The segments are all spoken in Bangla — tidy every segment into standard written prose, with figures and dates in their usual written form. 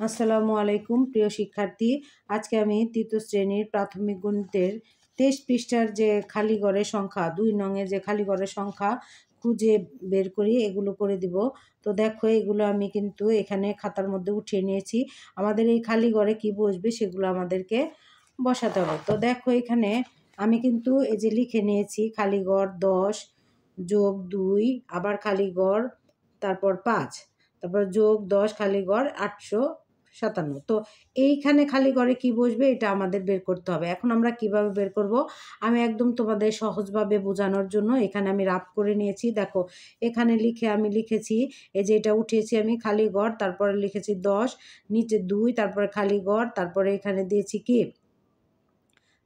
আসসালামু আলাইকুম প্রিয় শিক্ষার্থী। আজকে আমি তৃতীয় শ্রেণীর প্রাথমিক গণিতের 23 পৃষ্ঠার যে খালি ঘরের সংখ্যা 2 নংয়ের যে খালি ঘরের সংখ্যা খুঁজে বের করি, এগুলো করে দিব। তো দেখো, এগুলো আমি কিন্তু এখানে খাতার মধ্যে উঠিয়ে নিয়েছি। আমাদের এই খালি ঘরে কি বসবে সেগুলো আমাদেরকে বসাতে হবে। তো দেখো, এখানে আমি কিন্তু এই যে লিখে নিয়েছি খালি ঘর 10 যোগ 2, আবার খালি ঘর, তারপর 5, তারপর যোগ 10 খালি ঘর 857। তো এইখানে খালি ঘরে কি বসবে এটা আমাদের বের করতে হবে। এখন আমরা কিভাবে বের করব, আমি একদম তোমাদের সহজভাবে বোঝানোর জন্য এখানে আমি রাফ করে নিয়েছি। দেখো, এখানে আমি লিখেছি, এই যে এটা উঠিয়েছি আমি খালি ঘর, তারপরে লিখেছি 10, নিচে 2, তারপরে খালি ঘর, তারপরে এখানে দিয়েছি কি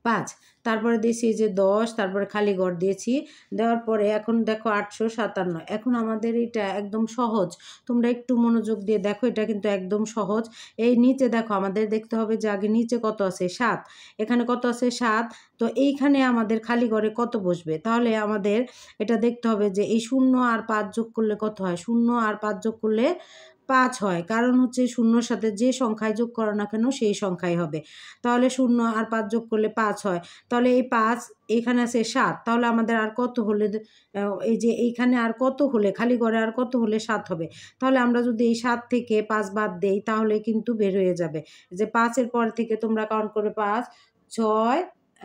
5, তারপরে দিয়েছি এই যে 10, তারপরে খালি ঘর দিয়েছি। দেওয়ার পরে এখন দেখো 857। এখন আমাদের এটা একদম সহজ, তোমরা একটু মনোযোগ দিয়ে দেখো, এটা কিন্তু একদম সহজ। এই নিচে দেখো, আমাদের দেখতে হবে যে আগে নিচে কত আছে 7, এখানে কত আছে 7। তো এইখানে আমাদের খালি ঘরে কত বসবে, তাহলে আমাদের এটা দেখতে হবে যে এই 0 আর 5 যোগ করলে কত হয়। 0 আর 5 যোগ করলে 5 হয়, কারণ হচ্ছে শূন্যর সাথে যে সংখ্যায় যোগ করো না কেন সেই সংখ্যাই হবে। তাহলে 0 আর 5 যোগ করলে 5 হয়। তাহলে এই 5, এখানে আছে 7, তাহলে আমাদের আর কত হলে এই যে এইখানে আর কত হলে খালি ঘরে আর কত হলে 7 হবে। তাহলে আমরা যদি এই 7 থেকে 5 বাদ দেই তাহলে কিন্তু বের হয়ে যাবে যে 5 এর পর থেকে তোমরা কাউন্ট করে 5, 6,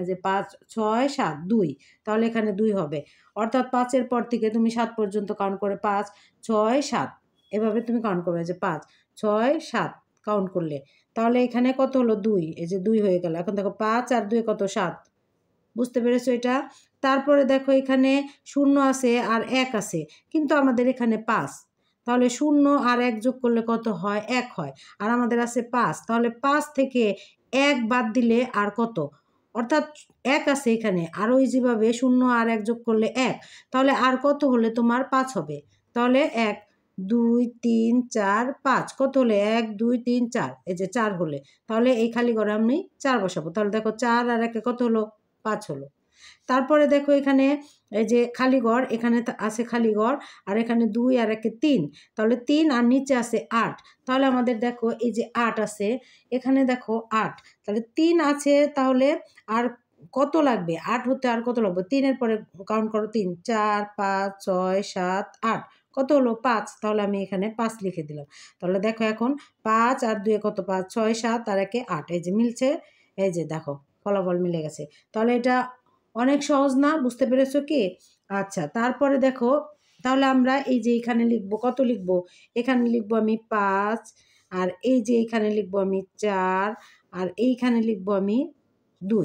যে 5, 6, 7, 2, তাহলে এখানে 2 হবে। অর্থাৎ 5 এর পর থেকে তুমি 7 পর্যন্ত কাউন্ট করে 5, 6, 7, এভাবে তুমি কাউন্ট করবে যে 5, 6, 7 কাউন্ট করলে। তাহলে এখানে কত হলো 2, এই যে 2 হয়ে গেল। এখন দেখো 5 আর 2 কত 7, বুঝতে পেরেছো এটা? তারপরে দেখো এখানে 0 আছে আর 1 আছে, কিন্তু আমাদের এখানে 5, তাহলে 0 আর 1 যোগ করলে কত হয়, 1 হয়। আর আমাদের আছে 5, তাহলে 5 থেকে 1 বাদ দিলে আর কত, অর্থাৎ 1 আছে এখানে, আর ওই যেভাবে 0 আর 1 যোগ করলে 1, তাহলে আর কত হলে তোমার 5 হবে। তাহলে 1, 2, 3, 4, 5 কত হলে 1, 2, 3, 4, এই যে 4 হলে, তাহলে এই খালি ঘরে আমি 4 বসাবো। তাহলে দেখো 4 আর 1 কত হলো, 5 হলো। তারপরে দেখো এখানে এই যে খালি ঘর, এখানে আছে খালি ঘর, আর এখানে 2 আর 1 3, তাহলে 3 আর নিচে আছে 8, তাহলে আমাদের দেখো এই যে 8 আছে, এখানে দেখো 8, তাহলে 3 আছে, তাহলে আর কত লাগবে, 8 হতে আর কত লাগবে, 3 এর পরে কাউন্ট করো 3, 4, 5, 6, 7, 8, কত হলো 5, তাহলে আমি এখানে 5 লিখে দিলাম। তাহলে দেখো এখন 5 আর 2 কত, 5, 6, 7 আর 1 8, এই যে মিলছে, এই যে দেখো ফলাফল মিলে গেছে। তাহলে এটা অনেক সহজ না, বুঝতে পেরেছো কি? আচ্ছা, তারপরে দেখো, তাহলে আমরা এই যে এখানে লিখবো, কত লিখবো, এখানে লিখবো আমি 5, আর এই যে এখানে লিখবো আমি 4, আর এইখানে লিখবো আমি 2,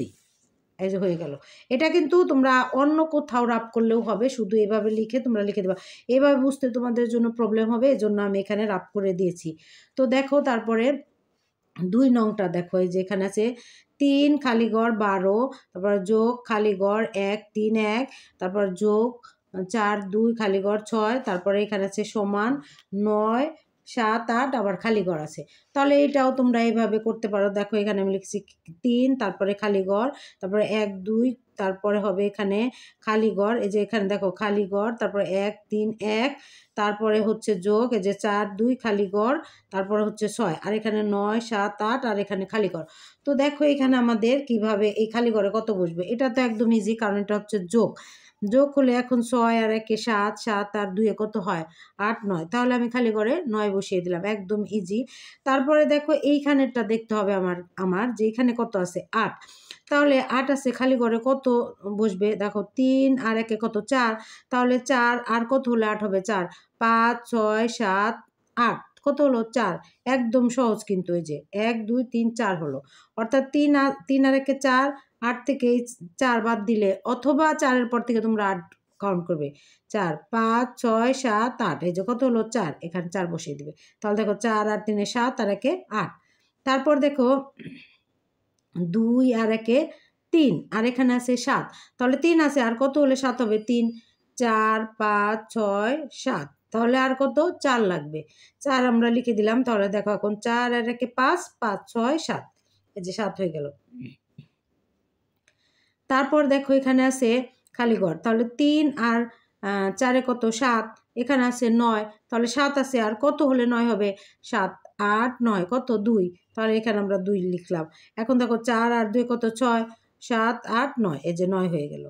এই যে হয়ে গেল। এটা কিন্তু তোমরা অন্য কোথাও রাফ করলেও হবে, শুধু এভাবে লিখে তোমরা লিখে দেবা, এভাবে বুঝতে তোমাদের জন্য প্রবলেম হবে, এজন্য আমি এখানে রাফ করে দিয়েছি। তো দেখো তারপরে 2 নংটা দেখো, এই যে এখানে আছে 3 খালি ঘর 12, তারপর যোগ খালি ঘর 1, 3, 1, তারপর যোগ 4, 2 খালি ঘর 6, তারপরে এখানে আছে সমান 9, 7, 8, আবার খালি ঘর আছে। তাহলে এটাও তোমরা এইভাবে করতে পারো। দেখো এখানে আমি লিখছি 3, তারপরে খালি ঘর, তারপরে 1, 2, তারপরে হবে এখানে খালি ঘর, এই যে এখানে দেখো খালি ঘর, তারপরে 1, 3, 1, তারপরে হচ্ছে যোগ, এই যে 4, 2 খালি ঘর, তারপরে হচ্ছে 6, আর এখানে 9, 7, 8, আর এখানে খালি ঘর। তো দেখো এখানে আমাদের কিভাবে এই খালি ঘরে কত বসবে, এটা তো একদম ইজি, কারণ এটা হচ্ছে যোগ। যোগ হলে এখন 6 আর 1 7, 7 আর 2 কত হয় 8, 9, তাহলে আমি খালি ঘরে 9 বসিয়ে দিলাম, একদম ইজি। তারপরে দেখো এইখানেরটা দেখতে হবে আমার যে এখানে কত আছে 8, তাহলে 8 আছে, খালি ঘরে কত বসবে, দেখো 3 আর 1 কত 4, তাহলে 4 আর কত হলে 8 হবে, 4, 5, 6, 7, 8, কত হলো 4, একদম সহজ কিন্তু, এই যে 1, 2, 3, 4 হলো। অর্থাৎ 3 আর 1 4, 8 থেকে 4 বাদ দিলে, অথবা 4 এর পর থেকে তোমরা 8 কাউন্ট করবে, 4, 5, 6, 7, 8, এই যে কত হলো 4, এখানে 4 বসিয়ে দিবে। তাহলে দেখো 4 আর 3 7, আর 1 8। তারপর দেখো 2 আর 1 3, আর এখানে আছে 7, তাহলে 3 আছে, আর কত হলে 7 হবে, 3, 4, 5, 6, 7, তাহলে আর কত 4 লাগবে, 4 আমরা লিখে দিলাম। তাহলে দেখো এখন 4 আর 1 5, 5, 6, 7, এই যে 7 হয়ে গেল। তারপর দেখো এখানে আছে খালি ঘর, তাহলে 3 আর 4 কত 7, এখানে আছে 9, তাহলে 7 আছে, আর কত হলে 9 হবে, 7, 8 9 কত 2, তাহলে এখানে আমরা 2 লিখলাম। এখন দেখো 4 আর 2 কত 6, 7 8 9, এই যে 9 হয়ে গেল।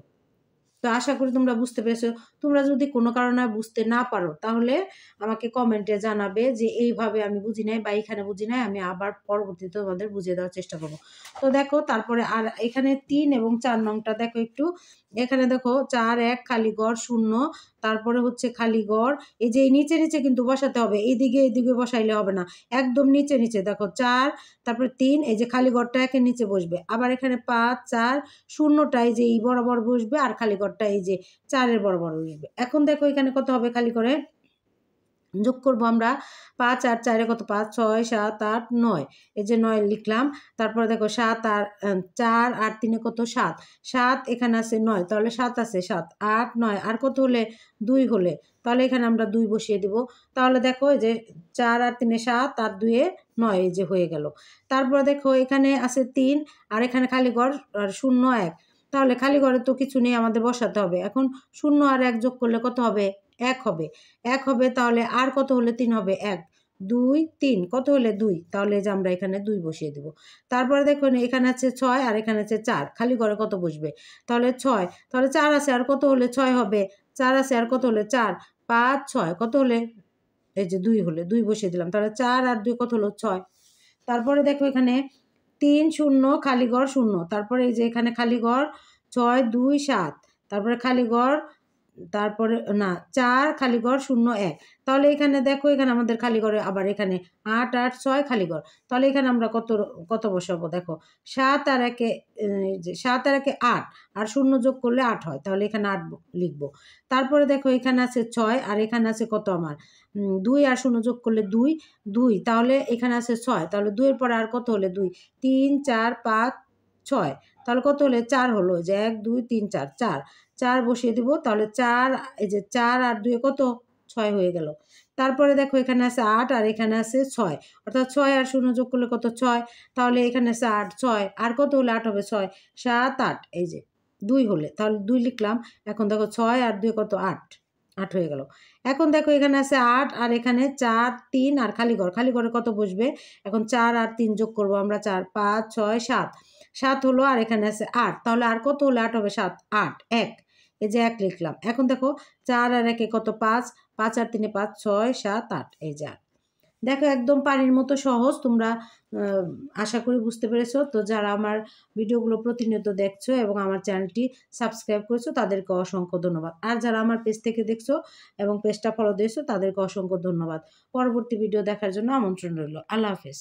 তো আশা করি তোমরা বুঝতে পেরেছো। তোমরা যদি কোনো কারণে বুঝতে না পারো তাহলে আমাকে কমেন্টে জানাবে যে এইভাবে আমি বুঝি নাই বা এইখানে বুঝি নাই, আমি আবার পরবর্তীতে তোমাদের বুঝিয়ে দেওয়ার চেষ্টা করব। তো দেখো তারপরে আর এখানে 3 এবং 4 নংটা দেখো একটু। এখানে দেখো 4 1 খালি ঘর 0, তারপরে হচ্ছে খালি ঘর, এই যে নিচে নিচে কিন্তু বসাতে হবে, এইদিকে বসাইলে হবে না, একদম নিচে নিচে দেখো 4 তারপরে 3, এই যে খালি ঘরটা একের নিচে বসবে। আবার এখানে 5 4 শূন্যটা এই যে এই বরাবর বসবে, আর খালি ঘরটা এই যে 4-এর বরাবর বসবে। এখন দেখো এখানে কত হবে, খালি করে যোগ করবো আমরা। 5 আর 4-এ কত 5 6 7 8 9, এই যে 9 লিখলাম। তারপরে দেখো 7 আর 4 আর 3-এ কত 7, 7 এখানে আছে 9, তাহলে 7 আছে 7 8 9, আর কত হলে 2 হলে, তাহলে এখানে আমরা 2 বসিয়ে দিব। তাহলে দেখো এই যে 4 আর 3-এ 7 আর 2-এ 9, এই যে হয়ে গেল। তারপরে দেখো এখানে আছে 3 আর এখানে খালি ঘর আর 0 1, তাহলে খালি ঘরে তো কিছু নেই, আমাদের বসাতে হবে। এখন 0 আর 1 যোগ করলে কত হবে, 1 হবে। 1 হবে, তাহলে আর কত হলে 3 হবে, 1 2 3, কত হলে 2, তাহলে যে আমরা এখানে 2 বসিয়ে দেব। তারপরে দেখুন এখানে আছে 6 আর এখানে আছে 4, খালি ঘরে কত বসবে, তাহলে 6, তাহলে 4 আছে আর কত হলে 6 হবে, 4 আছে আর কত হলে 4 5 6, কত হলে এই যে 2 হলে 2 বসিয়ে দিলাম, তাহলে 4 আর 2 কত হলো 6। তারপরে দেখো এখানে 3 0 খালি ঘর 0, তারপরে এই যে এখানে খালি ঘর 6 2 7, তারপরে খালি ঘর, তারপরে না 4 খালি ঘর 0 1, তাহলে এখানে দেখো এখানে আমাদের খালি ঘরে আবার এখানে 8 8 6 খালি ঘর, তাহলে এখানে আমরা কত কত বসাবো, দেখো 7 আর 1-এ 7 আর 1-এ 8 আর 0 যোগ করলে 8 হয়, তাহলে এখানে 8 লিখবো। তারপরে দেখো এখানে আছে 6 আর এখানে আছে কত আমার 2 আর 0 যোগ করলে 2 2, তাহলে এখানে আছে 6, তাহলে 2 এর পরে আর কত হলে 2 3 4 5 6, তাহলে কত হলে 4 হলো, যে 1 2 3 4 4 4 বসিয়ে দিব, তাহলে 4 এই যে 4 আর 2 কত 6 হয়ে গেল। তারপরে দেখো এখানে আছে 8 আর এখানে আছে 6, অর্থাৎ 6 আর 0 যোগ করলে কত 6, তাহলে এখানে আছে 8 6 আর কত হলে 8 হবে 6 7 8, এই যে 2 হলে, তাহলে 2 লিখলাম। এখন দেখো 6 আর 2 কত 8 8 হয়ে গেল। এখন দেখো এখানে আছে 8 আর এখানে 4 3 আর খালি ঘর, খালি ঘরে কত বসবে, এখন 4 আর 3 যোগ করবো আমরা, 4 5 6 7 7 হলো, আর এখানে আছে 8, তাহলে আর কত হলে 8 হবে 7 8 1, এই যে 1 লিখলাম। এখন দেখো 4 আর 1-এ কত 5 5 আর 3-এ 5 6 7 8, এই যে 8। দেখো একদম পানির মতো সহজ, তোমরা আশা করি বুঝতে পেরেছো। তো যারা আমার ভিডিওগুলো প্রতিনিয়ত দেখছো এবং আমার চ্যানেলটি সাবস্ক্রাইব করেছো তাদেরকে অসংখ্য ধন্যবাদ, আর যারা আমার পেজ থেকে দেখছো এবং পেজটা ফলো দিয়েছো তাদেরকে অসংখ্য ধন্যবাদ। পরবর্তী ভিডিও দেখার জন্য আমন্ত্রণ রইল। আল্লাহ হাফেজ।